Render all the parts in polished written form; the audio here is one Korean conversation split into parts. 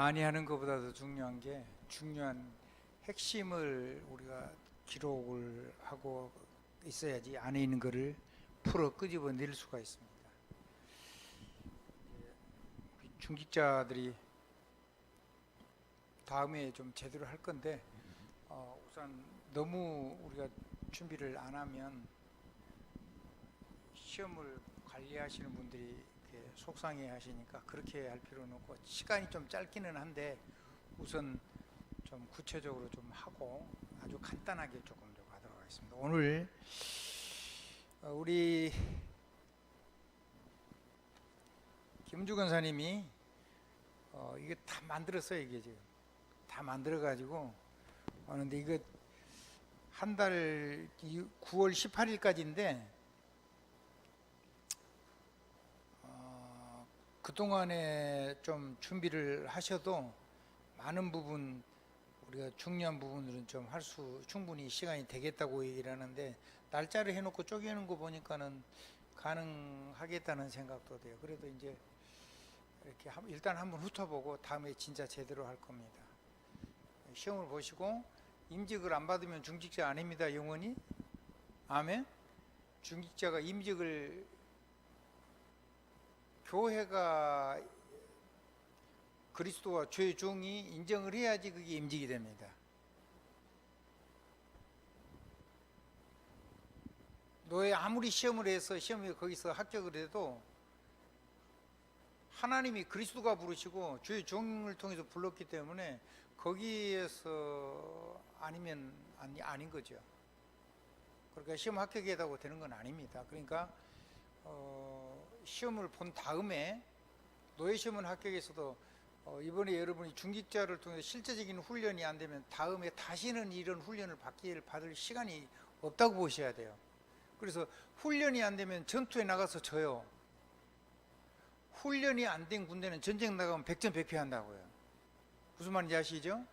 많이 하는 것보다도 중요한 게 중요한 핵심을 우리가 기록을 하고 있어야지 안에 있는 것을 풀어 끄집어낼 수가 있습니다. 중직자들이 다음에 좀 제대로 할 건데 우선 너무 우리가 준비를 안 하면 시험을 관리하시는 분들이 속상해 하시니까 그렇게 할 필요는 없고, 시간이 좀 짧기는 한데 우선 좀 구체적으로 좀 하고 아주 간단하게 조금 더 가도록 하겠습니다. 오늘 우리 김주 권사님이 이게 다 만들었어요. 이게 지금 다 만들어 가지고 하는데, 이거 한 달 9월 18일까지인데 그동안에 좀 준비를 하셔도 많은 부분, 우리가 중요한 부분들은 좀 할 수 충분히 시간이 되겠다고 얘기를 하는데, 날짜를 해놓고 쪼개는 거 보니까는 가능하겠다는 생각도 돼요. 그래도 이제 이렇게 일단 한번 훑어보고 다음에 진짜 제대로 할 겁니다. 시험을 보시고 임직을 안 받으면 중직자 아닙니다. 영원히. 아멘. 중직자가 임직을 교회가 그리스도와 주의 종이 인정을 해야지 그게 임직이 됩니다. 너의 아무리 시험을 해서 시험에 거기서 합격을 해도 하나님이 그리스도가 부르시고 주의 종을 통해서 불렀기 때문에 거기에서 아니면 아닌 거죠. 그러니까 시험 합격이라고 되는 건 아닙니다. 그러니까 시험을 본 다음에 노예 시험은 합격해서도 이번에 여러분이 중직자를 통해 실제적인 훈련이 안 되면 다음에 다시는 이런 훈련을 받을 시간이 없다고 보셔야 돼요. 그래서 훈련이 안 되면 전투에 나가서 져요. 훈련이 안 된 군대는 전쟁 나가면 백전백패한다고요. 무슨 말인지 아시죠?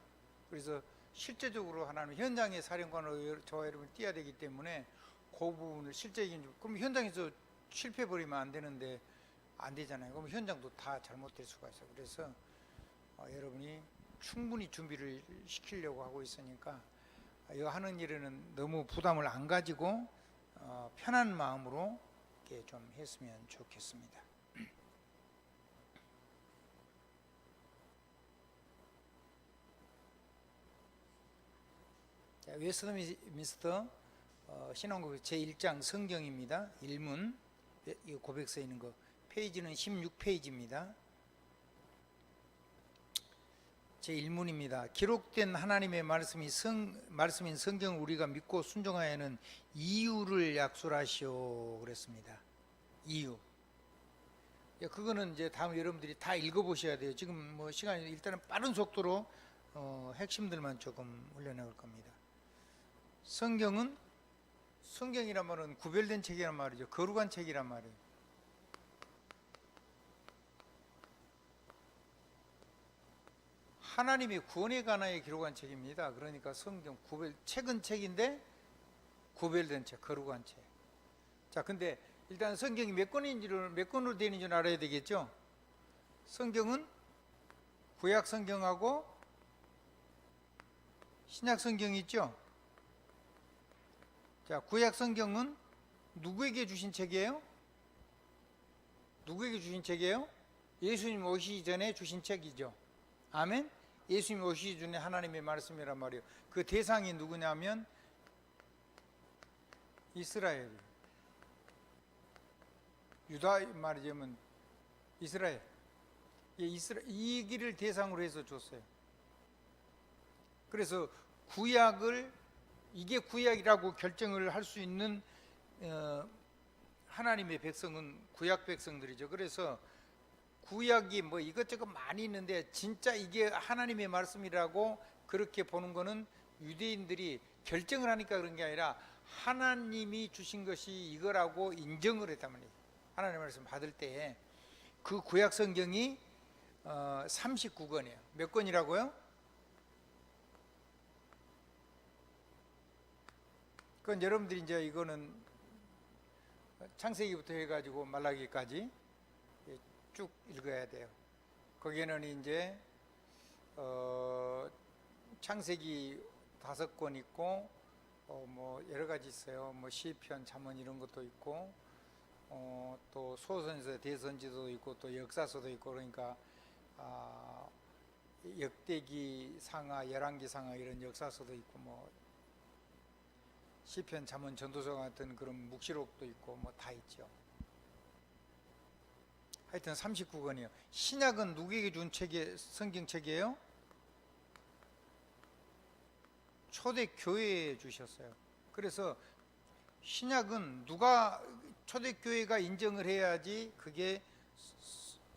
그래서 실제적으로 하나님 현장의 사령관으로 저와 여러분이 뛰어야 되기 때문에 그 부분을 실제적인, 그럼 현장에서 실패해버리면 안 되는데 안 되잖아요. 그럼 현장도 다 잘못될 수가 있어요. 그래서 여러분이 충분히 준비를 시키려고 하고 있으니까 이거 하는 일에는 너무 부담을 안 가지고 편한 마음으로 이렇게 좀 했으면 좋겠습니다. 자, 웨스트민스터 신앙고백 제1장 성경입니다. 1문, 이 고백서 있는 거, 페이지는 16페이지입니다. 제1문입니다. 기록된 하나님의 말씀인 성경을 우리가 믿고 순종하여야 하는 이유를 약속하시오 그랬습니다. 이유. 그거는 이제 다음 여러분들이 다 읽어보셔야 돼요. 지금 뭐 시간이 일단은 빠른 속도로 핵심들만 조금 올려나갈 겁니다. 성경이란 말은 구별된 책이란 말이죠. 거룩한 책이란 말이에요. 하나님의 구원에 관하여 기록한 책입니다. 그러니까 성경 책은 책인데 구별된 책, 거룩한 책. 자, 근데 일단 성경이 몇 권으로 되어 있는지 알아야 되겠죠? 성경은 구약 성경하고 신약 성경이 있죠? 자, 구약 성경은 누구에게 주신 책이에요? 누구에게 주신 책이에요? 예수님 오시기 전에 주신 책이죠. 아멘? 예수님 오시기 전에 하나님의 말씀이란 말이에요. 그 대상이 누구냐면 이스라엘. 유다 말이자면 이스라엘. 이 길을 대상으로 해서 줬어요. 그래서 이게 구약이라고 결정을 할 수 있는 하나님의 백성은 구약 백성들이죠. 그래서 구약이 뭐 이것저것 많이 있는데 진짜 이게 하나님의 말씀이라고 그렇게 보는 거는 유대인들이 결정을 하니까 그런 게 아니라 하나님이 주신 것이 이거라고 인정을 했단 말이에요. 하나님의 말씀 받을 때에 그 구약 성경이 39권이에요. 몇 권이라고요? 그건 여러분들이 이제 이거는 창세기부터 해가지고 말라기까지 쭉 읽어야 돼요. 거기에는 이제 창세기 5권 있고 뭐 여러 가지 있어요. 뭐 시편, 잠언 이런 것도 있고 또 소선에서 대선지도 있고 또 역사서도 있고 그러니까 역대기 상하, 열왕기 상하 이런 역사서도 있고 뭐 시편, 잠언, 전도서 같은 그런 묵시록도 있고 뭐 다 있죠. 하여튼 39권이에요. 신약은 누구에게 준 성경책이에요? 초대교회에 주셨어요. 그래서 신약은 누가 초대교회가 인정을 해야지 그게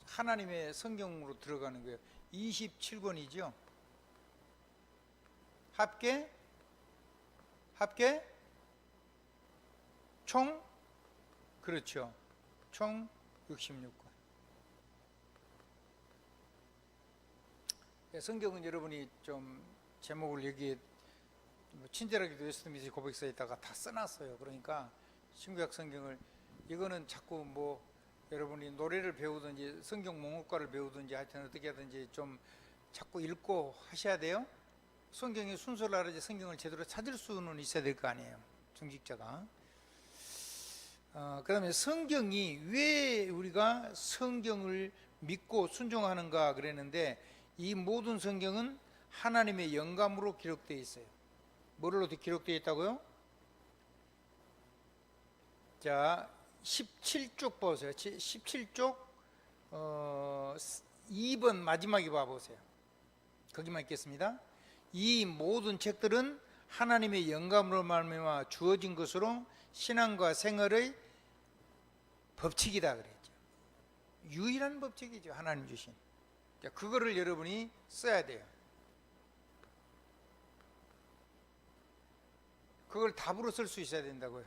하나님의 성경으로 들어가는 거예요. 27권이죠. 합계 총 그렇죠. 총 66권. 성경은 여러분이 좀 제목을 여기에 친절하게도 웨스트민스터 고백서에다가 다 써놨어요. 그러니까 신구약 성경을 이거는 자꾸 뭐 여러분이 노래를 배우든지 성경 몽독과를 배우든지 하여튼 어떻게 하든지 좀 자꾸 읽고 하셔야 돼요. 성경의 순서를 알아야지 성경을 제대로 찾을 수는 있어야 될 거 아니에요. 중직자가. 그 다음에 성경이 왜 우리가 성경을 믿고 순종하는가 그랬는데 이 모든 성경은 하나님의 영감으로 기록되어 있어요. 뭐로 기록되어 있다고요? 자, 17쪽 보세요. 17쪽 2번 마지막에 봐보세요. 거기만 읽겠습니다. 이 모든 책들은 하나님의 영감으로 말미암아 주어진 것으로 신앙과 생활의 법칙이다 그랬죠. 유일한 법칙이죠. 하나님 주신. 그거를 여러분이 써야 돼요. 그걸 답으로 쓸 수 있어야 된다고요.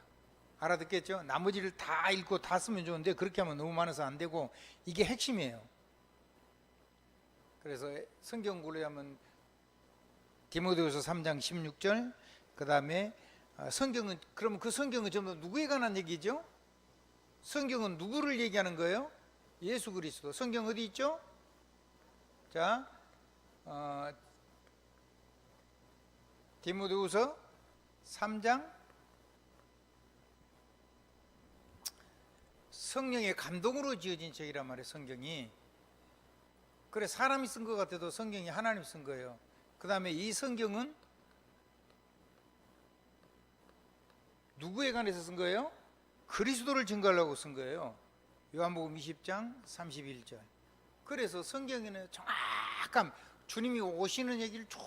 알아듣겠죠? 나머지를 다 읽고 다 쓰면 좋은데 그렇게 하면 너무 많아서 안 되고 이게 핵심이에요. 그래서 성경 고려하면 디모데후서 3장 16절 그 다음에 성경은 그러면 그 성경은 전부 누구에 관한 얘기죠? 성경은 누구를 얘기하는 거예요? 예수 그리스도. 성경 어디 있죠? 자, 디모데후서 3장 성령의 감동으로 지어진 책이란 말이에요. 성경이. 그래 사람이 쓴 것 같아도 성경이 하나님이 쓴 거예요. 그 다음에 이 성경은 누구에 관해서 쓴 거예요? 그리스도를 증거하려고 쓴 거예요. 요한복음 20장 31절. 그래서 성경에는 정확한 주님이 오시는 얘기를 쭉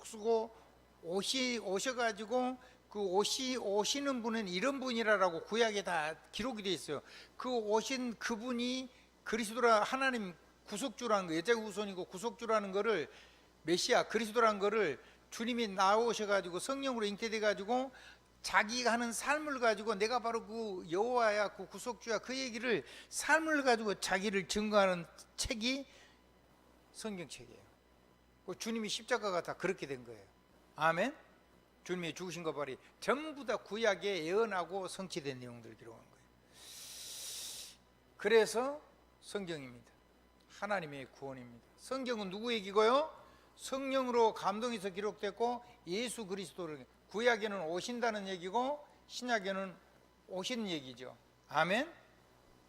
쓰고 오셔가지고 그 오시는 분은 이런 분이라고 구약에 다 기록이 돼 있어요. 그 오신 그분이 그리스도라 하나님 구속주라는 거, 여자의 후손이고 구속주라는 거를 메시아 그리스도라는 거를 주님이 나오셔가지고 성령으로 잉태돼가지고 자기가 하는 삶을 가지고 내가 바로 그 여호와야 그 구속주야 그 얘기를 삶을 가지고 자기를 증거하는 책이 성경책이에요. 그 주님이 십자가가 다 그렇게 된 거예요. 아멘. 주님이 죽으신 것 발이 전부 다 구약에 예언하고 성취된 내용들을 기록한 거예요. 그래서 성경입니다. 하나님의 구원입니다. 성경은 누구 얘기고요? 성령으로 감동해서 기록됐고 예수 그리스도를 구약에는 오신다는 얘기고 신약에는 오시는 얘기죠. 아멘.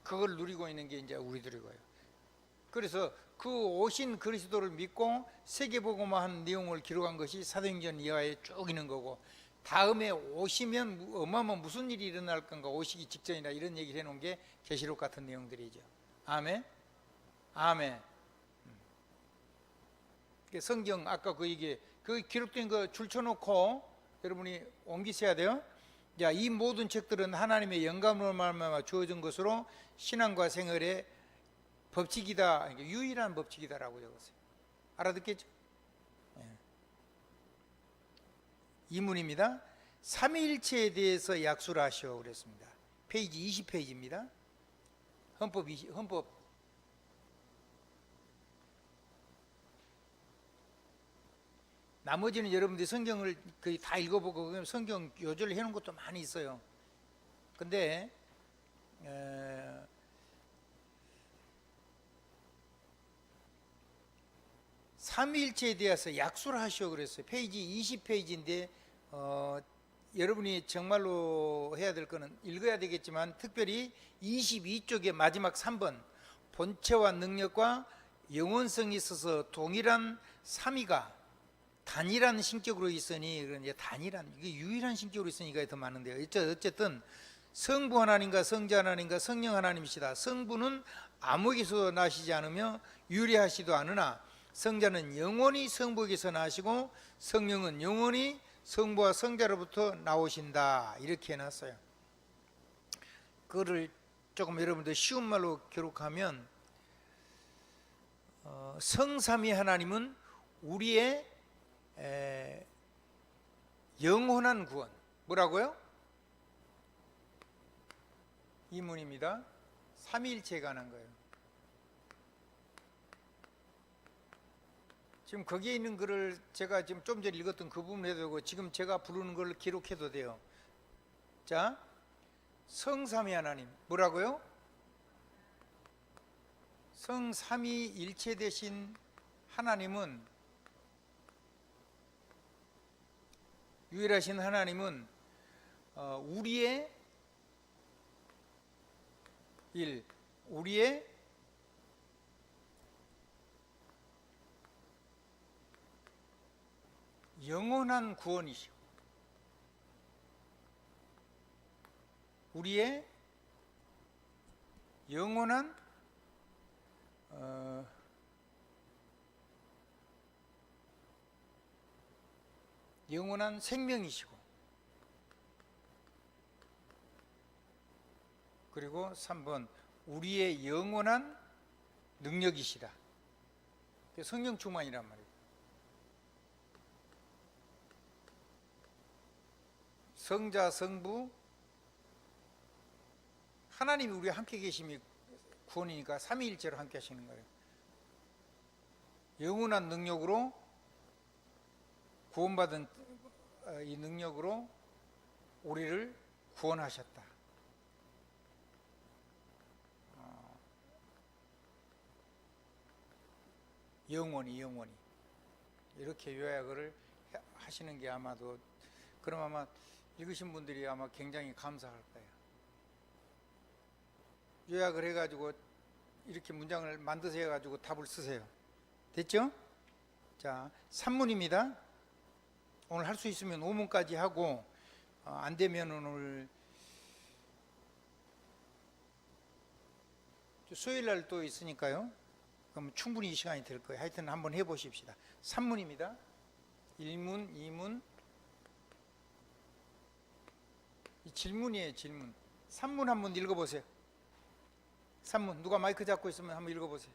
그걸 누리고 있는 게 이제 우리들이고요. 그래서 그 오신 그리스도를 믿고 세계복음화한 내용을 기록한 것이 사도행전 이하에 쭉 있는 거고 다음에 오시면 어마어마한 무슨 일이 일어날 건가 오시기 직전이나 이런 얘기를 해놓은 게 계시록 같은 내용들이죠. 아멘. 아멘. 성경 아까 그 얘기 그 기록된 거 줄쳐놓고 여러분이 옮기셔야 돼요. 자, 이 모든 책들은 하나님의 영감으로 말미암아 주어진 것으로 신앙과 생활의 법칙이다. 유일한 법칙이다라고 적었어요. 알아듣겠죠? 네. 이문입니다. 삼위일체에 대해서 약수를 하시오 그랬습니다. 페이지 20페이지입니다. 헌법 나머지는 여러분들이 성경을 거의 다 읽어보고 성경 요절을 해놓은 것도 많이 있어요. 근데 삼위일체에 대해서 약수를 하시오 그랬어요. 페이지 20페이지인데 여러분이 정말로 해야 될 거는 읽어야 되겠지만 특별히 22쪽의 마지막 3번 본체와 능력과 영원성이 있어서 동일한 삼위가 단일한 신격으로 있으니 이제 단일한 이게 유일한 신격으로 있으니까 더 많은데요. 어쨌든 성부 하나님과 성자 하나님과 성령 하나님이시다. 성부는 아무에게서 나시지 않으며 유리하시도 않으나 성자는 영원히 성부에게서 나시고 성령은 영원히 성부와 성자로부터 나오신다. 이렇게 해놨어요. 그거를 조금 여러분들 쉬운 말로 기록하면 성삼위 하나님은 우리의 영원한 구원. 뭐라고요? 이문입니다. 삼위일체에 관한 거예요. 지금 거기에 있는 글을 제가 지금 좀 전에 읽었던 그 부분 해도 되고 지금 제가 부르는 걸 기록해도 돼요. 자, 성삼위 하나님 뭐라고요? 성삼위일체 되신 하나님은 유일하신 하나님은 우리의 영원한 구원이시고 우리의 영원한 생명이시고 그리고 3번 우리의 영원한 능력이시다. 성령 충만이란 말이에요. 성자 성부 하나님이 우리와 함께 계심이 구원이니까 삼위일체로 함께 하시는 거예요. 영원한 능력으로 구원받은 이 능력으로 우리를 구원하셨다. 영원히 이렇게 요약을 하시는 게 아마도 그럼 아마 읽으신 분들이 아마 굉장히 감사할 거예요. 요약을 해가지고 이렇게 문장을 만드세요 해가지고 답을 쓰세요. 됐죠? 자, 3문입니다. 오늘 할 수 있으면 5문까지 하고 안 되면 오늘 수요일 날 또 있으니까요. 그럼 충분히 이 시간이 될 거예요. 하여튼 한번 해보십시다. 3문입니다. 1문, 2문 이 질문이에요. 질문. 3문 한번 읽어보세요. 3문 누가 마이크 잡고 있으면 한번 읽어보세요.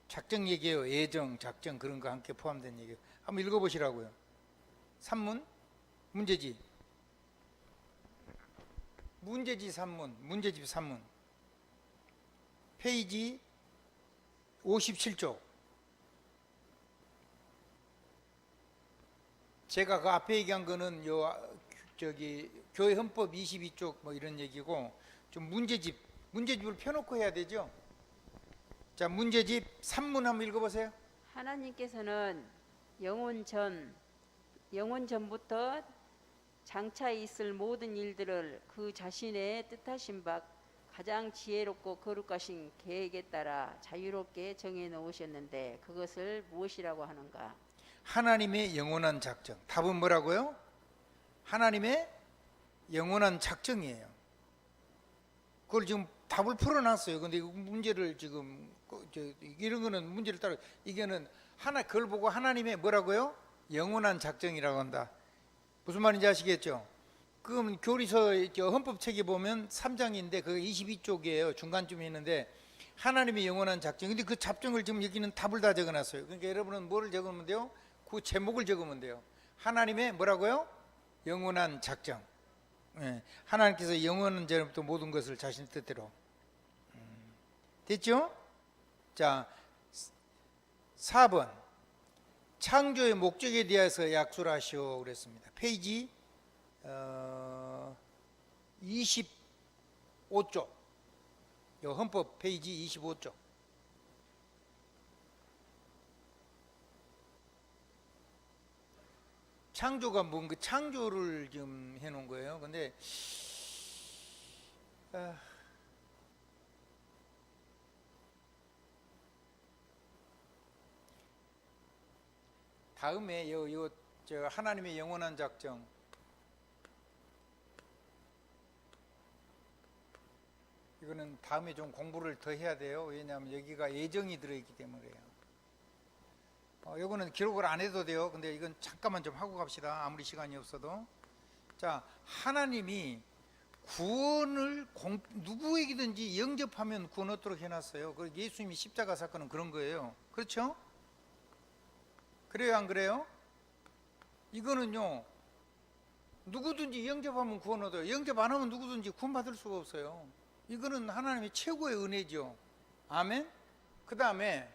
작정 얘기예요. 예정, 작정 그런 거 함께 포함된 얘기예요. 한번 읽어보시라고요. 3문 문제집 3문 문제집 3문 페이지 57쪽 제가 그 앞에 얘기한 거는 교회 헌법 22쪽 뭐 이런 얘기고 좀 문제집을 펴놓고 해야 되죠. 자, 문제집 3문 한번 읽어보세요. 하나님께서는 영원 전부터 장차 있을 모든 일들을 그 자신의 뜻하신 바 가장 지혜롭고 거룩하신 계획에 따라 자유롭게 정해 놓으셨는데 그것을 무엇이라고 하는가? 하나님의 영원한 작정. 답은 뭐라고요? 하나님의 영원한 작정이에요. 그걸 지금 답을 풀어놨어요. 근데 이 문제를 지금 이런 거는 문제를 따라 이게는 그걸 보고 하나님의 뭐라고요? 영원한 작정이라고 한다. 무슨 말인지 아시겠죠? 그럼 교리서 헌법책에 보면 3장인데 그 22쪽이에요. 중간쯤에 있는데 하나님의 영원한 작정. 근데 그 작정을 지금 여기는 답을 다 적어놨어요. 그러니까 여러분은 뭐를 적으면 돼요? 그 제목을 적으면 돼요. 하나님의 뭐라고요? 영원한 작정. 네. 하나님께서 영원한 전부터 모든 것을 자신 뜻대로. 됐죠? 자, 4번 창조의 목적에 대해서 약수를 하시오 그랬습니다. 페이지 25쪽 요 헌법 페이지 25쪽. 창조가 뭔가 창조를 지금 해놓은 거예요. 근데 다음에 저 하나님의 영원한 작정, 이거는 다음에 좀 공부를 더 해야 돼요. 왜냐하면 여기가 예정이 들어있기 때문에요. 이거는 기록을 안 해도 돼요. 근데 이건 잠깐만 좀 하고 갑시다. 아무리 시간이 없어도. 자, 하나님이 구원을 누구에게든지 영접하면 구원 얻도록 해놨어요. 그 예수님이 십자가 사건은 그런 거예요. 그렇죠? 그래요, 안 그래요? 이거는요, 누구든지 영접하면 구원 얻어요. 영접 안 하면 누구든지 구원 받을 수가 없어요. 이거는 하나님의 최고의 은혜죠. 아멘. 그 다음에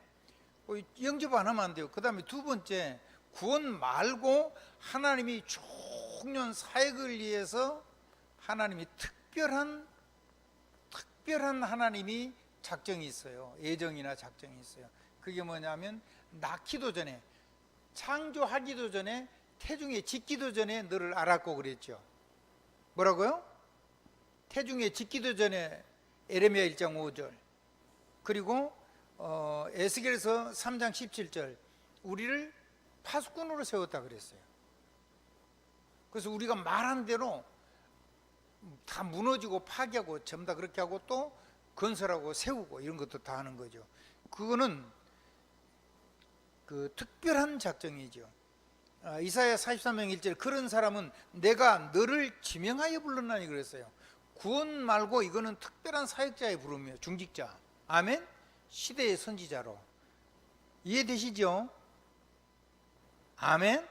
영접 안 하면 안 돼요. 그 다음에 두 번째, 구원 말고 하나님이 총련 사역을 위해서 하나님이 특별한 하나님이 작정이 있어요. 예정이나 작정이 있어요. 그게 뭐냐면 낳기도 전에, 창조하기도 전에, 태중에 짓기도 전에 너를 알았고 그랬죠. 뭐라고요? 태중에 짓기도 전에, 에레미야 1장 5절, 그리고 에스겔서 3장 17절, 우리를 파수꾼으로 세웠다 그랬어요. 그래서 우리가 말한 대로 다 무너지고 파괴하고 전부 다 그렇게 하고 또 건설하고 세우고 이런 것도 다 하는 거죠. 그거는 그 특별한 작정이죠. 이사야 43장 1절, 그런 사람은 내가 너를 지명하여 불렀나니 그랬어요. 구원 말고 이거는 특별한 사역자의 부름이에요. 중직자. 아멘. 시대의 선지자로. 이해되시죠? 아멘.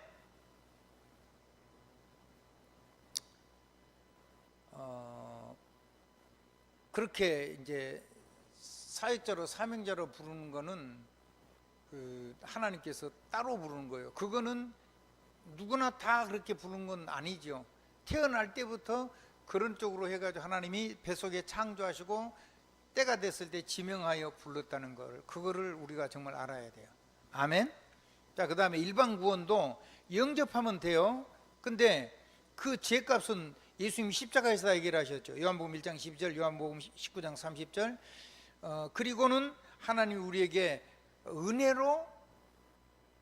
그렇게 이제 사역자로 사명자로 부르는 거는 그 하나님께서 따로 부르는 거예요. 그거는 누구나 다 그렇게 부르는 건 아니죠. 태어날 때부터 그런 쪽으로 해가지고 하나님이 뱃속에 창조하시고 때가 됐을 때 지명하여 불렀다는 걸, 그거를 우리가 정말 알아야 돼요. 아멘. 자, 그 다음에 일반 구원도 영접하면 돼요. 근데 그 죄값은 예수님이 십자가에서 다 얘기를 하셨죠. 요한복음 1장 12절, 요한복음 19장 30절. 그리고는 하나님이 우리에게 은혜로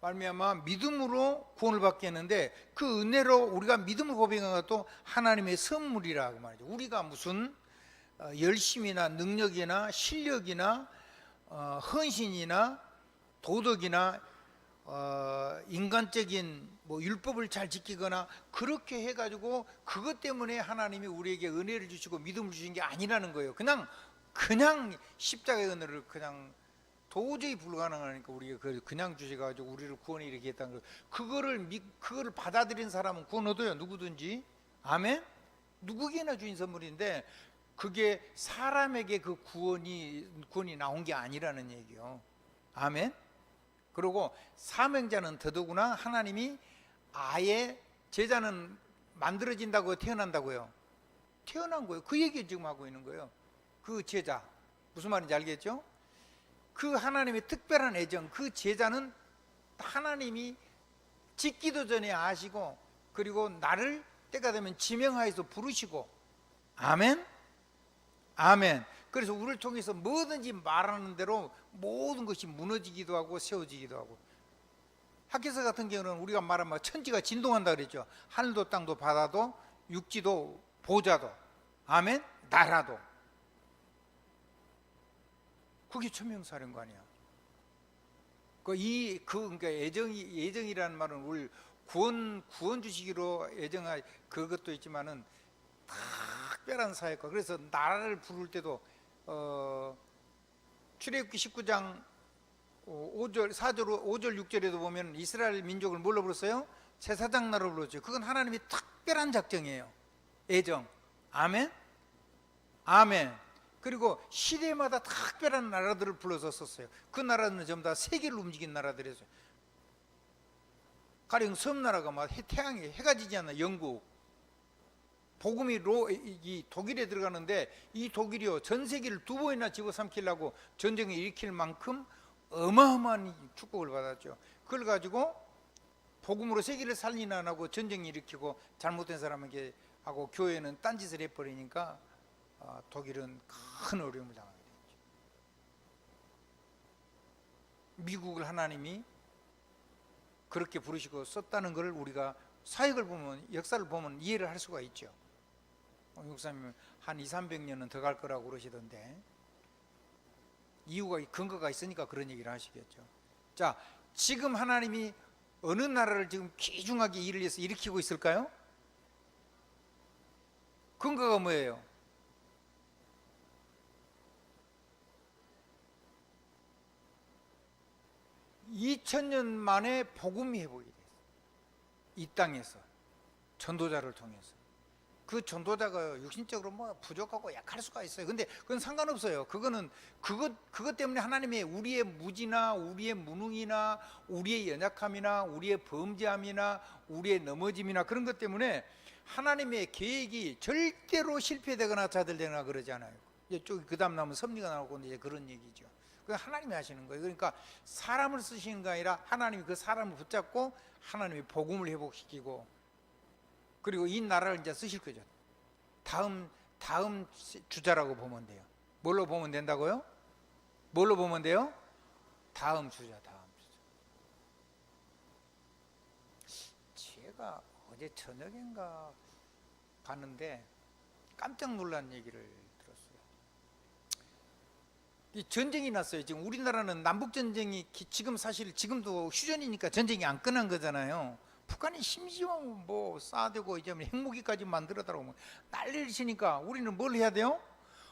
말미암아 믿음으로 구원을 받게 했는데, 그 은혜로 우리가 믿음을 고백한 것도 하나님의 선물이라고 말이죠. 우리가 무슨 열심이나 능력이나 실력이나 헌신이나 도덕이나 인간적인 율법을 잘 지키거나 그렇게 해가지고 그것 때문에 하나님이 우리에게 은혜를 주시고 믿음을 주신 게 아니라는 거예요. 그냥 십자가의 은혜를 그냥 도저히 불가능하니까 우리가 그냥 주셔가지고 우리를 구원에 이르게 했다는 거예요. 그거를 받아들인 사람은 구원 얻어요. 누구든지. 아멘. 누구에게나 주인 선물인데 그게 사람에게 그 구원이 나온 게 아니라는 얘기요. 아멘. 그리고 사명자는 더더구나 하나님이 아예 제자는 만들어진다고 태어난다고요. 태어난 거예요. 그 얘기 지금 하고 있는 거예요. 그 제자, 무슨 말인지 알겠죠? 그 하나님의 특별한 애정, 그 제자는 하나님이 짓기도 전에 아시고, 그리고 나를 때가 되면 지명하여서 부르시고. 아멘. 아멘. 그래서 우리를 통해서 뭐든지 말하는 대로 모든 것이 무너지기도 하고 세워지기도 하고. 학교에서 같은 경우는 우리가 말하면 천지가 진동한다 그랬죠. 하늘도 땅도 바다도 육지도 보좌도. 아멘. 나라도. 그게 천명사령관이야. 그러니까 예정이라는 말은 우리 구원 주시기로 예정할 그것도 있지만은 특별한 사역과, 그래서 나라를 부를 때도 출애굽기 19장 5절 4절 5절 6절에도 보면 이스라엘 민족을 뭘로 불렀어요? 제사장 나라로 불렀죠. 그건 하나님의 특별한 작정이에요. 예정. 아멘. 아멘. 그리고 시대마다 특별한 나라들을 불러서 썼어요. 그 나라는 전부 다 세계를 움직인 나라들이었어요. 가령 섬나라가 막 태양이 해가 지지 않나. 영국, 복음이 이 독일에 들어가는데 이 독일이요 전 세계를 두 번이나 집어삼키려고 전쟁을 일으킬 만큼 어마어마한 축복을 받았죠. 그걸 가지고 복음으로 세계를 살리나 안 하고 전쟁 일으키고 잘못된 사람에게 하고 교회는 딴짓을 해버리니까 독일은 큰 어려움을 당하게 됐죠. 미국을 하나님이 그렇게 부르시고 썼다는 것을 우리가 사역을 보면, 역사를 보면 이해를 할 수가 있죠. 목사님 한 200~300년은 더 갈 거라고 그러시던데 이유가, 근거가 있으니까 그런 얘기를 하시겠죠. 자, 지금 하나님이 어느 나라를 지금 귀중하게 일을 해서 일으키고 있을까요? 근거가 뭐예요? (2000년) 만에 복음이 회복이 됐어요. 이 땅에서 전도자를 통해서. 그 전도자가 육신적으로 뭐 부족하고 약할 수가 있어요. 근데 그건 상관없어요. 그것 때문에 하나님의 우리의 무지나 우리의 무능이나 우리의 연약함이나 우리의 범죄함이나 우리의 넘어짐이나 그런 것 때문에 하나님의 계획이 절대로 실패되거나 좌절되거나 그러지 않아요. 이쪽 그 다음 나오면 섭리가 나오고 이제 그런 얘기죠. 그건 하나님이 하시는 거예요. 그러니까 사람을 쓰시는 게 아니라 하나님이 그 사람을 붙잡고 하나님이 복음을 회복시키고 그리고 이 나라를 이제 쓰실 거죠. 다음 주자라고 보면 돼요. 뭘로 보면 된다고요? 뭘로 보면 돼요? 다음 주자. 제가 어제 저녁인가 봤는데 깜짝 놀란 얘기를 들었어요. 이 전쟁이 났어요. 지금 우리나라는 남북 전쟁이 지금 사실 지금도 휴전이니까 전쟁이 안 끝난 거잖아요. 북한이 심지어 뭐 쏴대고 이제 핵무기까지 만들어달라고 뭐 난리를 치니까 우리는 뭘 해야 돼요?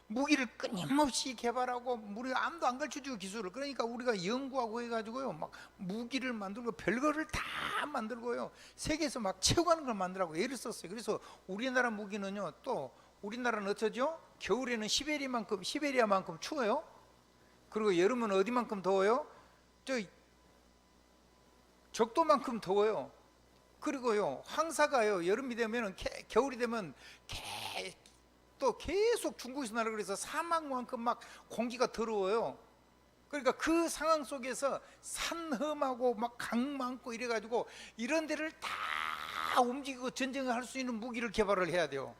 무기를 끊임없이 개발하고 우리가 아무도 안 가르쳐주고 기술을, 그러니까 우리가 연구하고 해가지고요 막 무기를 만들고 별거를 다 만들고요 세계에서 막 최고하는 걸 만들라고 애를 썼어요. 그래서 우리나라 무기는요, 또 우리나라는 어쩌죠? 겨울에는 시베리아만큼 추워요. 그리고 여름은 어디만큼 더워요? 저 적도만큼 더워요. 그리고요 황사가요 여름이 되면 겨울이 되면 또 계속 중국에서 나라 그래서 사막만큼 막 공기가 더러워요. 그러니까 그 상황 속에서 산 험하고 막 강 많고 이래가지고 이런 데를 다 움직이고 전쟁을 할 수 있는 무기를 개발을 해야 돼요.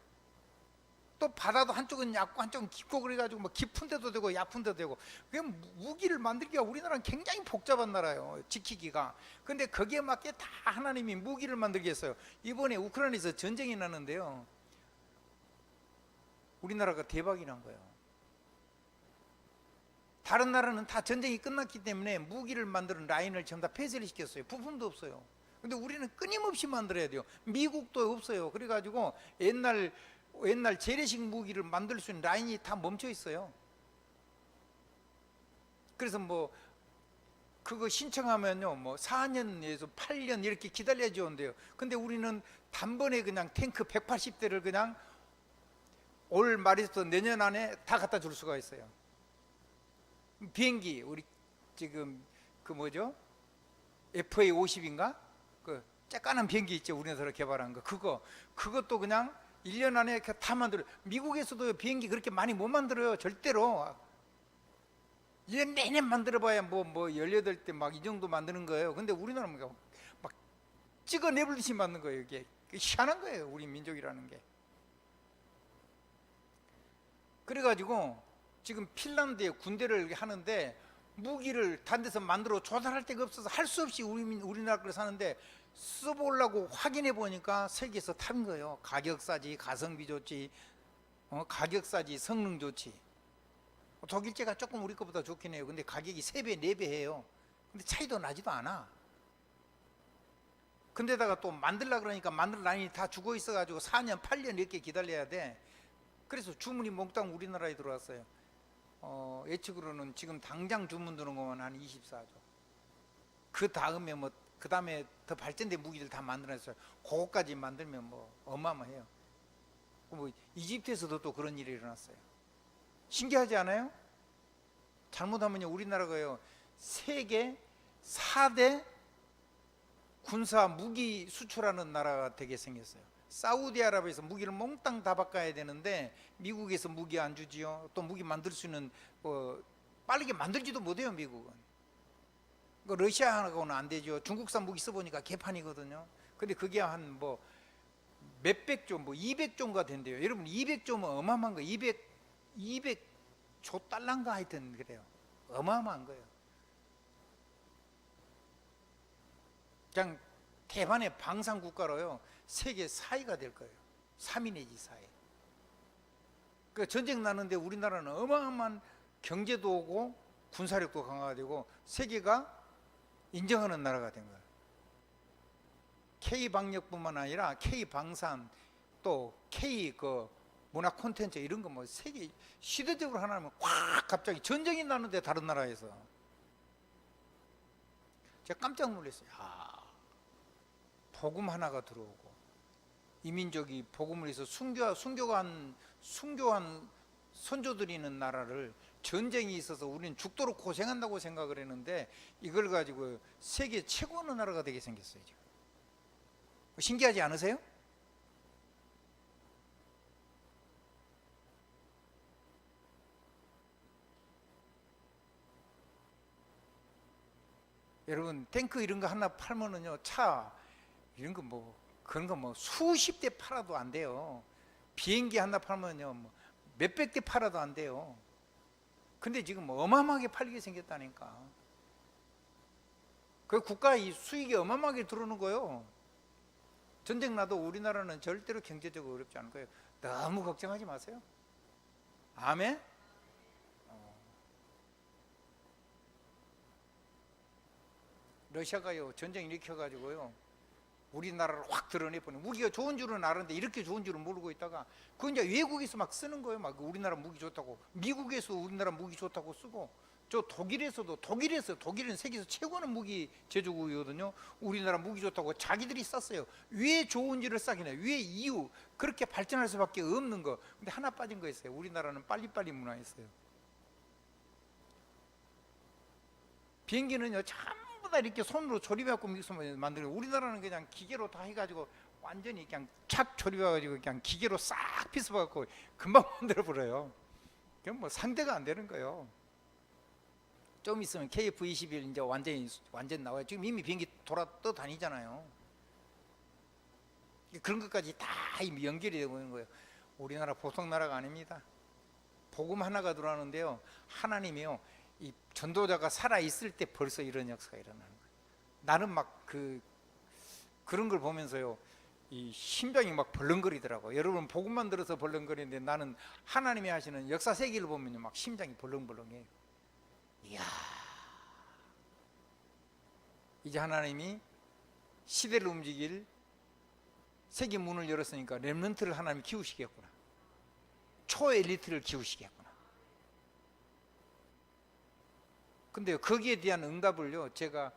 또 바다도 한쪽은 얕고 한쪽은 깊고 그래가지고 뭐 깊은 데도 되고 얕은 데도 되고, 그냥 무기를 만들기가 우리나라는 굉장히 복잡한 나라예요, 지키기가. 근데 거기에 맞게 다 하나님이 무기를 만들게 했어요. 이번에 우크라이나에서 전쟁이 났는데요, 우리나라가 대박이 난 거예요. 다른 나라는 다 전쟁이 끝났기 때문에 무기를 만드는 라인을 전부 다 폐쇄를 시켰어요. 부품도 없어요. 근데 우리는 끊임없이 만들어야 돼요. 미국도 없어요. 그래가지고 옛날 재래식 무기를 만들 수 있는 라인이 다 멈춰 있어요. 그래서 뭐 그거 신청하면요 뭐 4년에서 8년 이렇게 기다려야 온대요. 근데 우리는 단번에 그냥 탱크 180대를 그냥 올 말에서 내년 안에 다 갖다 줄 수가 있어요. 비행기 우리 지금 그 뭐죠? FA-50인가? 그 쬐깐한 비행기 있죠, 우리나라에서 개발한 거. 그것도 그냥 1년 안에 다 만들어요. 미국에서도 비행기 그렇게 많이 못 만들어요, 절대로. 1년 내내 만들어봐야 뭐 18대 막 이 정도 만드는 거예요. 근데 우리나라는 막 찍어내버리듯이 만든 거예요. 이게 희한한 거예요, 우리 민족이라는 게. 그래가지고 지금 핀란드에 군대를 하는데 무기를 단 데서 만들어 조달할 데가 없어서 할 수 없이 우리나라 걸 사는데 써보려고 확인해 보니까 세계에서 탑인 거예요. 가격 싸지, 가성비 좋지, 가격 싸지, 성능 좋지. 독일제가 조금 우리 것보다 좋긴 해요. 근데 가격이 3배, 4배 해요. 근데 차이도 나지도 않아. 근데다가 또 만들려고 그러니까 만들 라인이 다 죽어 있어가지고 4년, 8년 이렇게 기다려야 돼. 그래서 주문이 몽땅 우리나라에 들어왔어요. 예측으로는 지금 당장 주문 들어온 것만 한 24조. 그 다음에 더 발전된 무기들 다 만들어냈어요. 그거까지 만들면 뭐 어마어마해요. 뭐 이집트에서도 또 그런 일이 일어났어요. 신기하지 않아요? 잘못하면요 우리나라가요 세계 4대 군사 무기 수출하는 나라가 되게 생겼어요. 사우디아라비아에서 무기를 몽땅 다 바꿔야 되는데 미국에서 무기 안 주지요. 또 무기 만들 수 있는 빠르게 만들지도 못해요 미국은. 러시아하고는 안 되죠. 중국산 무기 써보니까 개판이거든요. 근데 그게 한 뭐 몇백 조, 뭐 200조인가 된대요. 여러분 200조면 어마어마한 거예요. 200조 달러인가 하여튼 그래요. 어마어마한 거예요. 그냥 대만의 방산 국가로요. 세계 4위가 될 거예요. 3위 내지 4위. 그 전쟁 나는데 우리나라는 어마어마한 경제도 오고 군사력도 강화가 되고 세계가 인정하는 나라가 된 거예요. K방역뿐만 아니라 K방산 또 K 문화 콘텐츠 이런 거 뭐 세계 시대적으로 하나면 꽉 갑자기 전쟁이 나는데 다른 나라에서 제가 깜짝 놀랐어요. 복음 하나가 들어오고 이민족이 복음을 해서 순교한 선조들이 있는 나라를 전쟁이 있어서 우리는 죽도록 고생한다고 생각을 했는데 이걸 가지고 세계 최고의 나라가 되게 생겼어요. 지금. 신기하지 않으세요? 여러분 탱크 이런 거 하나 팔면은요 차 이런 거 뭐 그런 거 뭐 수십 대 팔아도 안 돼요. 비행기 하나 팔면요 뭐 몇백 대 팔아도 안 돼요. 근데 지금 뭐 어마어마하게 팔리게 생겼다니까. 그 국가 이 수익이 어마어마하게 들어오는 거예요. 전쟁 나도 우리나라는 절대로 경제적으로 어렵지 않을 거예요. 너무 걱정하지 마세요. 아멘. 러시아가요 전쟁 일으켜가지고요 우리나라를 확 드러내버려. 무기가 좋은 줄은 아는데 이렇게 좋은 줄은 모르고 있다가 그 이제 외국에서 막 쓰는 거예요. 막 우리나라 무기 좋다고. 미국에서 우리나라 무기 좋다고 쓰고 저 독일은 세계에서 최고는 무기 제조국이거든요. 우리나라 무기 좋다고 자기들이 썼어요. 왜 좋은지를 싸긴 해요. 왜 이유 그렇게 발전할 수밖에 없는 거. 근데 하나 빠진 거 있어요. 우리나라는 빨리빨리 문화였어요. 비행기는요 전부 다 이렇게 손으로 조립해갖고 만들고 우리나라는 그냥 기계로 다 해가지고 완전히 그냥 착 조립해가지고 그냥 기계로 싹 피습해갖고 금방 만들어버려요. 그럼 뭐 상대가 안 되는 거예요. 좀 있으면 KF-21 이제 완전 나와요. 지금 이미 비행기 떠다니잖아요. 그런 것까지 다 연결이 되고 있는 거예요. 우리나라 보통 나라가 아닙니다. 복음 하나가 들어가는데요. 하나님이요. 이 전도자가 살아 있을 때 벌써 이런 역사가 일어나는 거예요. 나는 막 그런 걸 보면서요. 이 심장이 막 벌렁거리더라고요. 여러분 복음만 들어서 벌렁거리는데 나는 하나님이 하시는 역사 세계를 보면요. 막 심장이 벌렁벌렁해요. 이야, 이제 하나님이 시대를 움직일 세계 문을 열었으니까 렘넌트를 하나님이 키우시겠구나. 초엘리트를 키우시겠구나. 근데 거기에 대한 응답을요 제가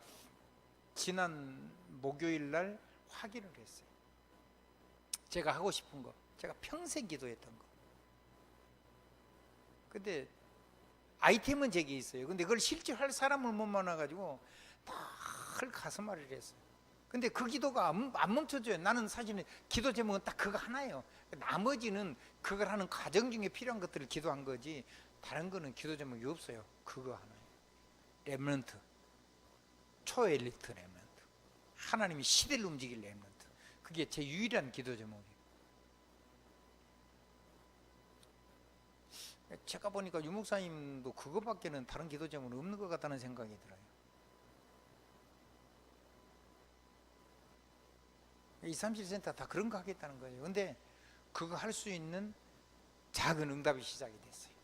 지난 목요일 날 확인을 했어요. 제가 하고 싶은 거, 제가 평생 기도했던 거. 근데 아이템은 제게 있어요. 근데 그걸 실제 할 사람을 못 만나가지고 늘 가슴앓이를 했어요. 근데 그 기도가 안 멈춰져요. 나는 사실은 기도 제목은 딱 그거 하나예요. 나머지는 그걸 하는 과정 중에 필요한 것들을 기도한 거지 다른 거는 기도 제목이 없어요. 그거 하나예요. 렘넌트, 초엘리트 렘넌트. 하나님이 시대를 움직일 렘넌트. 그게 제 유일한 기도 제목이에요. 제가 보니까 유목사님도 그거밖에는 다른 기도 제목은 없는 것 같다는 생각이 들어요. 237센터 다 그런 거 하겠다는 거예요. 근데 그거 할 수 있는 작은 응답이 시작이 됐어요.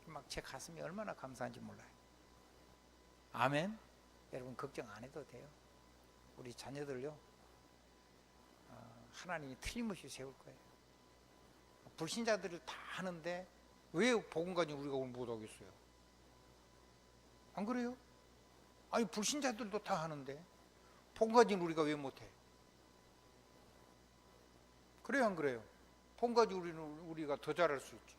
막 제 가슴이 얼마나 감사한지 몰라요. 아멘. 여러분 걱정 안 해도 돼요. 우리 자녀들요 하나님이 틀림없이 세울 거예요. 불신자들을 다 하는데 왜 복음 가지고 우리가 못하겠어요? 안 그래요? 아니 불신자들도 다 하는데 복음 가지고 우리가 왜 못해? 그래요 안 그래요? 복음 가지고 우리가 더 잘할 수 있지.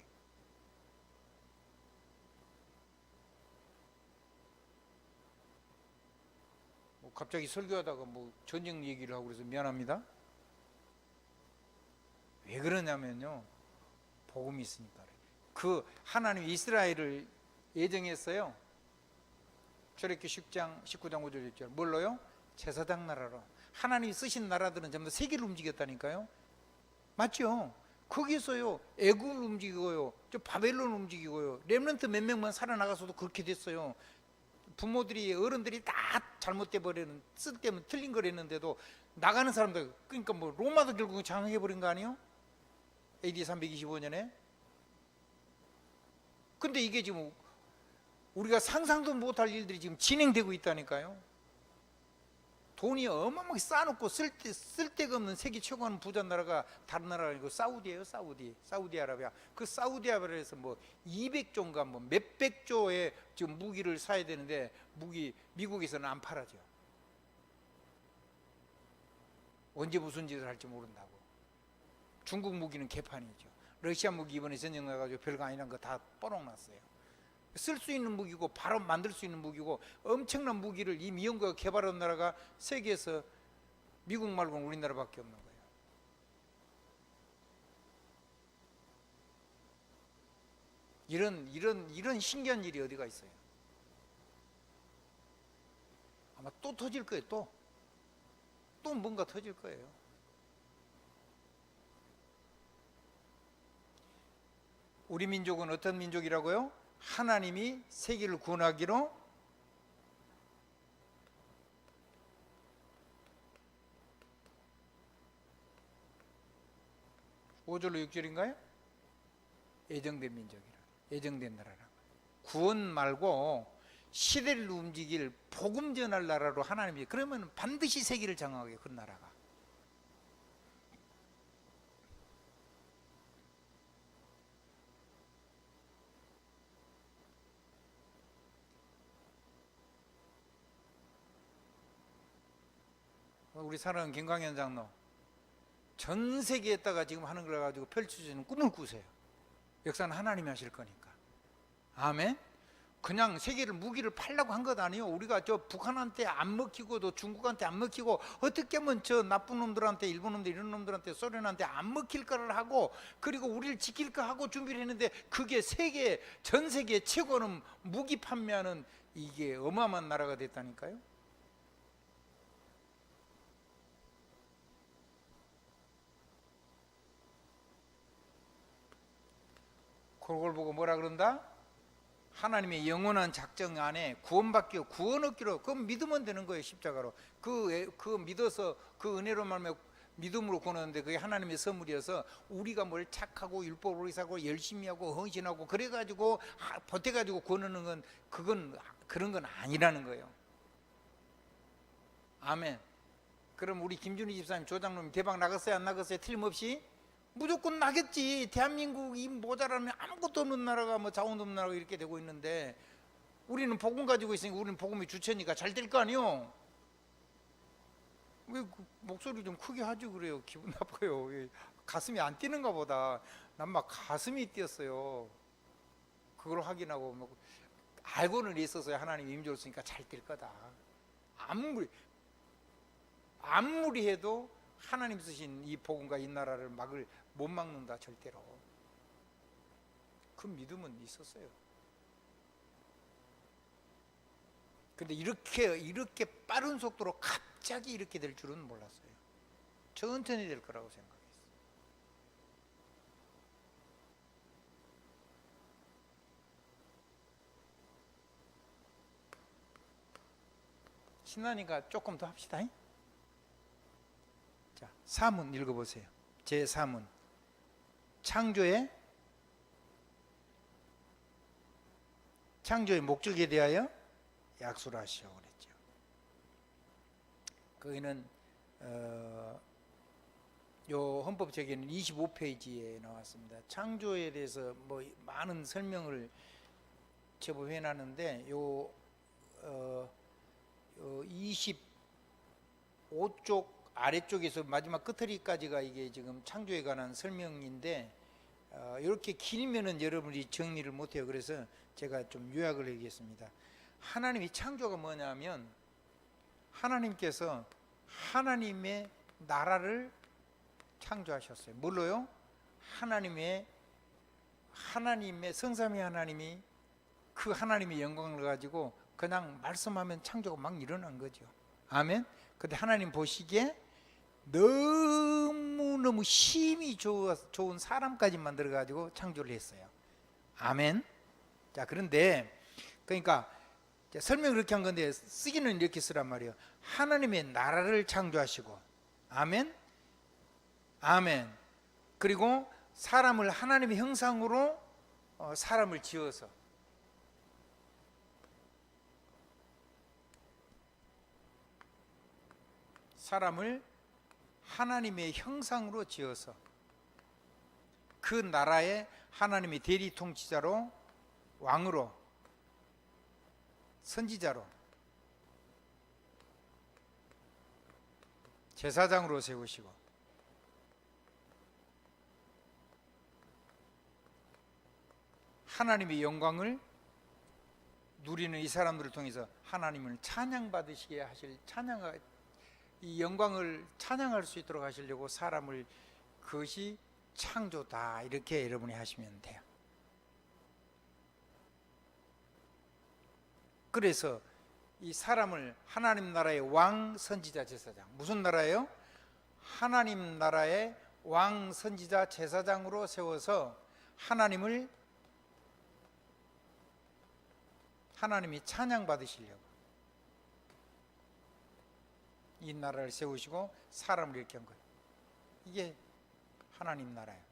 뭐 갑자기 설교하다가 뭐 전쟁 얘기를 하고 그래서 미안합니다. 왜 그러냐면요, 복음이 있으니까 그래요. 그 하나님이 이스라엘을 예정했어요. 출애굽기 10장 19장 5절 6절 뭘로요? 제사장 나라로. 하나님이 쓰신 나라들은 전부 세계를 움직였다니까요. 맞죠? 거기서요 애굽을 움직이고요, 저 바벨론 움직이고요, 렘넌트 몇 명만 살아나가서도 그렇게 됐어요. 부모들이 어른들이 다 잘못돼 버리는, 쓸데없는 틀린 걸 했는데도 나가는 사람들, 그러니까 뭐 로마도 결국 장악해 버린 거 아니에요? AD 325년에. 근데 이게 지금 우리가 상상도 못할 일들이 지금 진행되고 있다니까요. 돈이 어마어마하게 쌓아놓고 쓸데가 없는 세계 최고하는 부자 나라가 다른 나라가 아니고 사우디예요. 사우디아라비아. 그 사우디아라비아에서 뭐 200조인가 뭐 몇백 조의 지금 무기를 사야 되는데 미국에서는 안 팔아죠. 언제 무슨 짓을 할지 모른다고. 중국 무기는 개판이죠. 러시아 무기 이번에 전쟁 나가지고 별거 아니란 거 다 뻐럭났어요. 쓸 수 있는 무기고 바로 만들 수 있는 무기고 엄청난 무기를 이 미연구가 개발한 나라가 세계에서 미국 말고는 우리나라밖에 없는 거예요. 이런 신기한 일이 어디가 있어요? 아마 또 터질 거예요. 또 뭔가 터질 거예요. 우리 민족은 어떤 민족이라고요? 하나님이 세계를 구원하기로 5절로 6절인가요? 예정된 민족이라, 예정된 나라라. 구원 말고 시대를 움직일 복음 전할 나라로 하나님이, 그러면 반드시 세계를 장악하게, 그 나라가. 우리 사랑하는 김광현 장로, 전 세계에다가 지금 하는 걸 가지고 펼쳐지는 꿈을 꾸세요. 역사는 하나님이 하실 거니까. 아멘. 그냥 세계를 무기를 팔려고 한 것 아니에요. 우리가 저 북한한테 안 먹히고 또 중국한테 안 먹히고 어떻게 하면 저 나쁜 놈들한테, 일본 놈들 이런 놈들한테, 소련한테 안 먹힐 거를 하고, 그리고 우리를 지킬 거 하고 준비를 했는데, 그게 전 세계 최고는 무기 판매하는, 이게 어마어마한 나라가 됐다니까요. 그걸 보고 뭐라 그런다? 하나님의 영원한 작정 안에 구원 얻기로, 그럼 믿으면 되는 거예요. 십자가로 그 믿어서 그 은혜로 말하면 믿음으로 구원하는데, 그게 하나님의 선물이어서 우리가 뭘 착하고 율법으로 이사고 열심히 하고 헌신하고 그래가지고 보태가지고 구원하는 건, 그런 건 아니라는 거예요. 아멘. 그럼 우리 김준희 집사님, 조장로님 대박 나갔어요, 안 나갔어요? 틀림없이 무조건 나겠지. 대한민국이 모자라면 아무것도 없는 나라가, 뭐 자원도 없는 나라가 이렇게 되고 있는데, 우리는 복음 가지고 있으니까, 우리는 복음이 주체니까 잘 될 거 아니요. 왜 목소리 좀 크게 하지 그래요? 기분 나빠요. 가슴이 안 뛰는가 보다. 난 막 가슴이 뛰었어요. 그걸 확인하고 뭐 알고는 있었어요. 하나님 임조를 쓰니까 잘 될 거다. 아무리 해도 하나님 쓰신 이 복음과 이 나라를 못 막는다, 절대로. 그 믿음은 있었어요. 근데 이렇게 빠른 속도로 갑자기 이렇게 될 줄은 몰랐어요. 천천히 될 거라고 생각했어요. 신나니까 조금 더 합시다. 자, 사문 읽어보세요. 제 사문. 창조의 목적에 대하여 약수를 하시오 그랬죠. 거기는 요 헌법제기는 25페이지에 나왔습니다. 창조에 대해서 뭐 많은 설명을 제법 해놨는데, 요 25쪽 아래쪽에서 마지막 끝허리까지가 이게 지금 창조에 관한 설명인데, 이렇게 길면은 여러분이 정리를 못해요. 그래서 제가 좀 요약을 하겠습니다. 하나님이 창조가 뭐냐면, 하나님께서 하나님의 나라를 창조하셨어요. 뭘로요? 하나님의 성삼위 하나님이 그 하나님의 영광을 가지고 그냥 말씀하면 창조가 막 일어난 거죠. 아멘. 근데 하나님 보시기에 너무너무 힘이 좋은 사람까지 만들어 가지고 창조를 했어요. 아멘. 자, 그런데 그러니까 설명을 이렇게 한 건데 쓰기는 이렇게 쓰란 말이에요. 하나님의 나라를 창조하시고, 아멘. 아멘. 그리고 사람을 하나님의 형상으로 사람을 지어서, 사람을 하나님의 형상으로 지어서 그 나라의 하나님의 대리 통치자로, 왕으로, 선지자로, 제사장으로 세우시고, 하나님의 영광을 누리는 이 사람들을 통해서 하나님을 찬양받으시게 하실, 이 영광을 찬양할 수 있도록 하시려고 사람을, 그것이 창조다, 이렇게 여러분이 하시면 돼요. 그래서 이 사람을 하나님 나라의 왕, 선지자, 제사장, 무슨 나라예요? 하나님 나라의 왕, 선지자, 제사장으로 세워서 하나님이 찬양받으시려고 이 나라를 세우시고 사람을 이렇게 한 거예요. 이게 하나님 나라예요.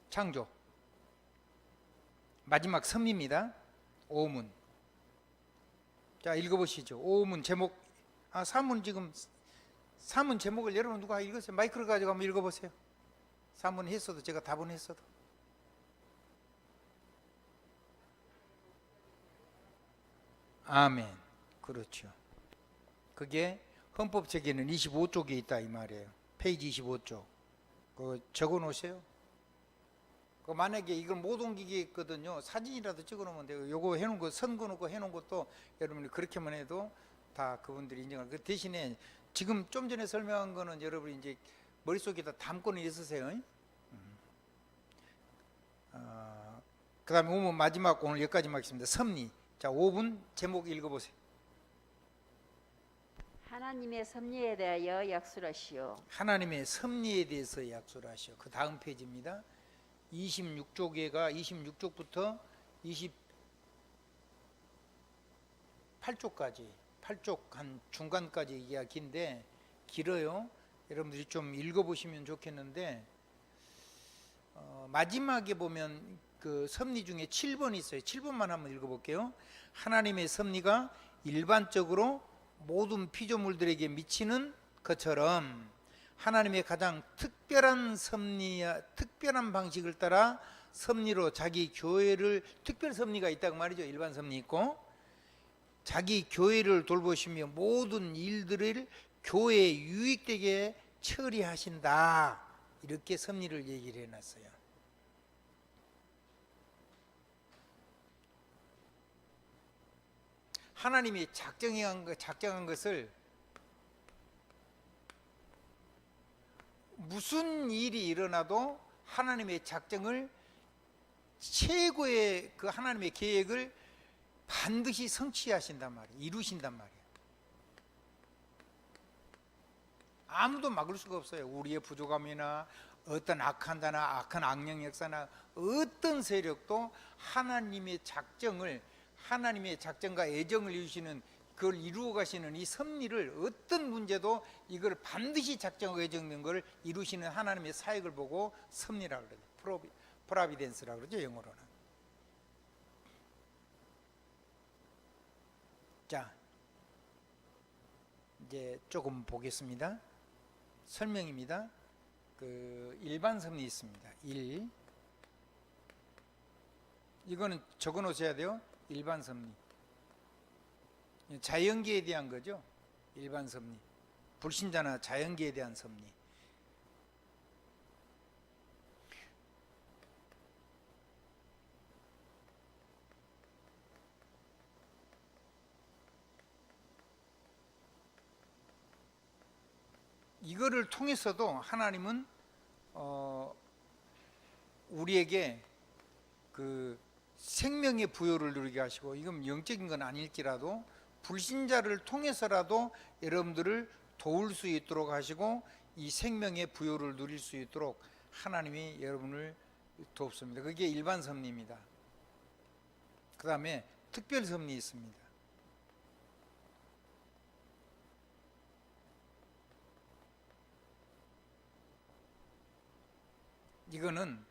창조. 마지막 섭리입니다. 오문. 자, 읽어보시죠. 오문 제목, 사문 제목을 여러분 누가 읽으세요? 마이크를 가지고 한번 읽어보세요. 사문 했어도, 제가 답은 했어도. 아멘. 그렇죠. 그게 헌법책에는 25쪽에 있다 이 말이에요. 페이지 25쪽. 그거 적어 놓으세요. 그 만약에 이걸 못 옮기게 있거든요. 사진이라도 찍어 놓으면 돼요. 요거 해놓은 거, 선거 놓고 해놓은 것도 여러분이 그렇게만 해도 다 그분들이 인정할. 그 대신에 지금 좀 전에 설명한 거는 여러분이 이제 머릿속에다 담고는 있으세요. 그 다음에 오면 마지막, 오늘 여기까지만 하겠습니다. 섭리. 자, 5분 제목 읽어보세요. 하나님의 섭리에 대하여 약술하시오. 하나님의 섭리에 대해서 약술하시오. 그 다음 페이지입니다. 26쪽에가 26쪽부터 28쪽까지 8쪽 한 중간까지 이야기인데 길어요. 여러분들이 좀 읽어보시면 좋겠는데 마지막에 보면 그 섭리 중에 7번이 있어요. 7번만 한번 읽어볼게요. 하나님의 섭리가 일반적으로 모든 피조물들에게 미치는 것처럼 하나님의 가장 특별한 방식을 따라 섭리로 자기 교회를, 특별 섭리가 있다고 말이죠. 일반 섭리 있고, 자기 교회를 돌보시며 모든 일들을 교회에 유익되게 처리하신다, 이렇게 섭리를 얘기를 해놨어요. 하나님이 작정한 것을 무슨 일이 일어나도 하나님의 작정을, 최고의 그 하나님의 계획을 반드시 성취하신단 말이에요. 이루신단 말이에요. 아무도 막을 수가 없어요. 우리의 부족함이나 어떤 악한 자나 악한 악령 역사나 어떤 세력도 하나님의 작정과 애정을 이루시는, 그걸 이루어 가시는 이 섭리를, 어떤 문제도 이걸 반드시 작정하고 애정된 걸 이루시는 하나님의 사역을 보고 섭리라고 그래요. 프라비덴스라고 그러죠, 영어로는. 자, 이제 조금 보겠습니다. 설명입니다. 그 일반 섭리 있습니다. 1. 이거는 적어 놓으셔야 돼요. 일반 섭리. 자연계에 대한 거죠. 일반 섭리. 불신자나 자연계에 대한 섭리. 이거를 통해서도 하나님은 우리에게 그 생명의 부여를 누리게 하시고, 이건 영적인 건 아닐지라도 불신자를 통해서라도 여러분들을 도울 수 있도록 하시고 이 생명의 부여를 누릴 수 있도록 하나님이 여러분을 돕습니다. 그게 일반 섭리입니다. 그 다음에 특별 섭리 있습니다. 이거는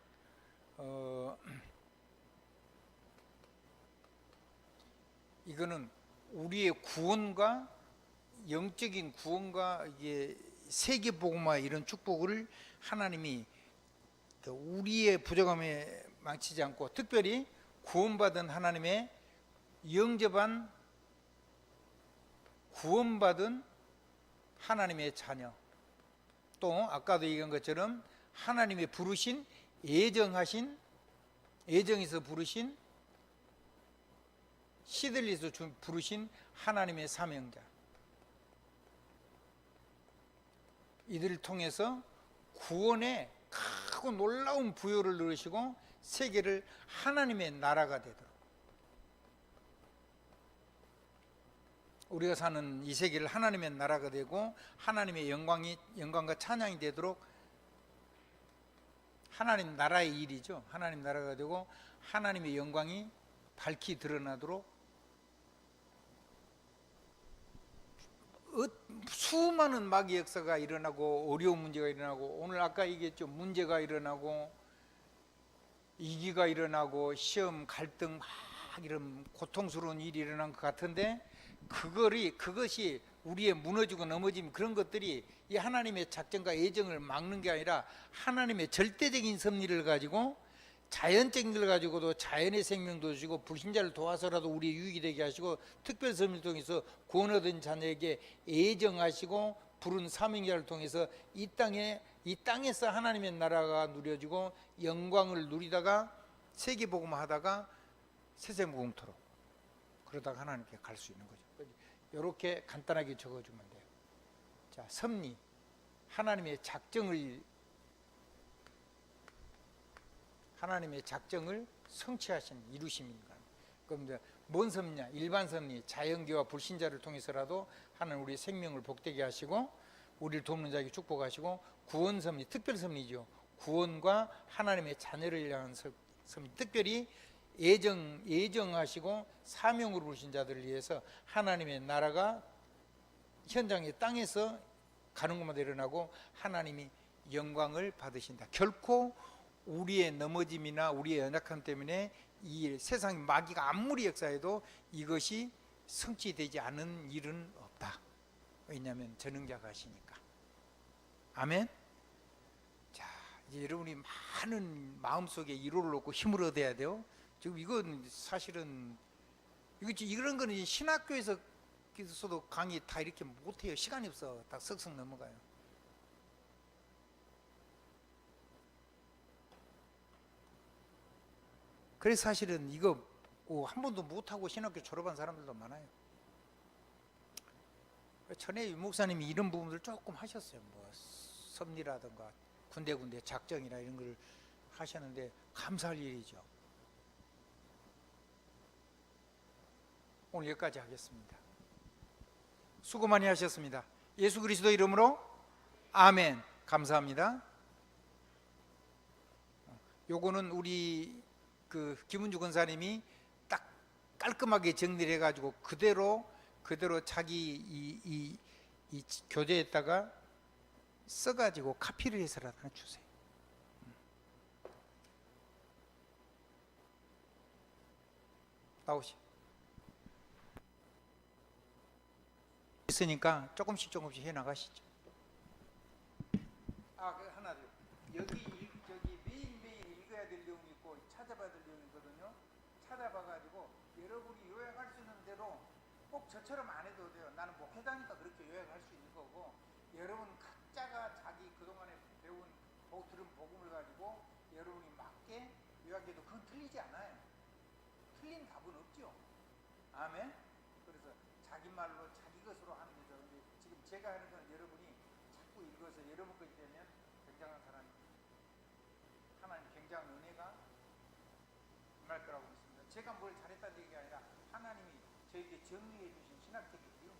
이거는 우리의 구원과 영적인 구원과 이게 세계 복음화 이런 축복을 하나님이 우리의 부족함에 망치지 않고 특별히 구원받은 하나님의 영접한 구원받은 하나님의 자녀, 또 아까도 얘기한 것처럼 하나님의 부르신 예정하신, 예정에서 부르신, 시들리에서 부르신 하나님의 사명자, 이들을 통해서 구원의 크고 놀라운 부여를 누리시고 세계를 하나님의 나라가 되도록, 우리가 사는 이 세계를 하나님의 나라가 되고 하나님의 영광과 찬양이 되도록, 하나님 나라의 일이죠. 하나님 나라가 되고 하나님의 영광이 밝히 드러나도록 수많은 마귀 역사가 일어나고 어려운 문제가 일어나고, 오늘 아까 얘기했죠. 문제가 일어나고 이기가 일어나고 시험 갈등 막 이런 고통스러운 일이 일어난 것 같은데, 그것이 우리의 무너지고 넘어짐, 그런 것들이 이 하나님의 작정과 예정을 막는 게 아니라 하나님의 절대적인 섭리를 가지고, 자연적인 걸 가지고도 자연의 생명도 주시고 불신자를 도와서라도 우리의 유익이 되게 하시고 특별 섭리를 통해서 구원 얻은 자녀에게 예정하시고 부른 사명자를 통해서 이 땅에서 하나님의 나라가 누려지고 영광을 누리다가 세계복음화 하다가 세세무궁토록 그러다가 하나님께 갈 수 있는 거죠. 이렇게 간단하게 적어주면 돼요. 자, 섭리, 하나님의 작정을 성취하신 이루심입니다. 그럼 뭔 섭리냐? 일반 섭리, 자연계와 불신자를 통해서라도 하나님 우리의 생명을 복되게 하시고 우리를 돕는 자에게 축복하시고, 구원 섭리, 특별 섭리죠. 구원과 하나님의 자녀를 향한 섭리, 특별히 예정하시고 사명으로 부르신 자들을 위해서 하나님의 나라가 현장의 땅에서 가는 곳마다 일어나고 하나님이 영광을 받으신다. 결코 우리의 넘어짐이나 우리의 연약함 때문에 이 세상 마귀가 아무리 역사해도 이것이 성취되지 않은 일은 없다. 왜냐하면 전능자가 하시니까. 아멘. 자, 이제 여러분이 많은 마음속에 위로를 얻고 힘을 얻어야 돼요. 지금 이건 사실은 이런 거는 신학교에서도 강의 다 이렇게 못해요. 시간이 없어. 딱 석석 넘어가요. 그래서 사실은 이거 한 번도 못하고 신학교 졸업한 사람들도 많아요. 전에 유 목사님이 이런 부분들 조금 하셨어요. 뭐 섭리라든가 군데군데 작정이나 이런 걸 하셨는데 감사할 일이죠. 오늘 여기까지 하겠습니다. 수고 많이 하셨습니다. 예수 그리스도 이름으로 아멘. 감사합니다. 요거는 우리 김은주 권사님이 딱 깔끔하게 정리를 해가지고 그대로 자기 이 교재에다가 써가지고 카피를 해서라도 하나 주세요. 나오시. 있으니까 조금씩 해 나가시죠. 하나 더. 여기 매일 읽어야 될 내용이 있고 찾아봐야 될 내용이 있거든요. 찾아봐가지고 여러분이 요약할 수 있는 대로 꼭 저처럼 안 해도 돼요. 나는 목회자니까 그렇게 요약할 수 있는 거고, 여러분 각자가 자기 그동안에 배운 들은 복음을 가지고 여러분이 맞게 요약해도 그건 틀리지 않아요. 틀린 답은 없죠. 아멘. 그래서 자기 말로 자기 것으로 하는 거죠. 근데 지금 제가 하는 건 여러분이 자꾸 읽고 읽어서 여러분까지 되면 굉장한 사람이 하나님 굉장한 은혜가 임할 거라고 믿습니다. 제가 뭘 잘했다는 얘기가 아니라 하나님이 저에게 정리해 주신 신학책이고요.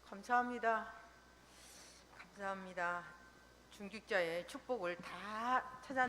감사합니다. 감사합니다. 중직자의 축복을 다 찾아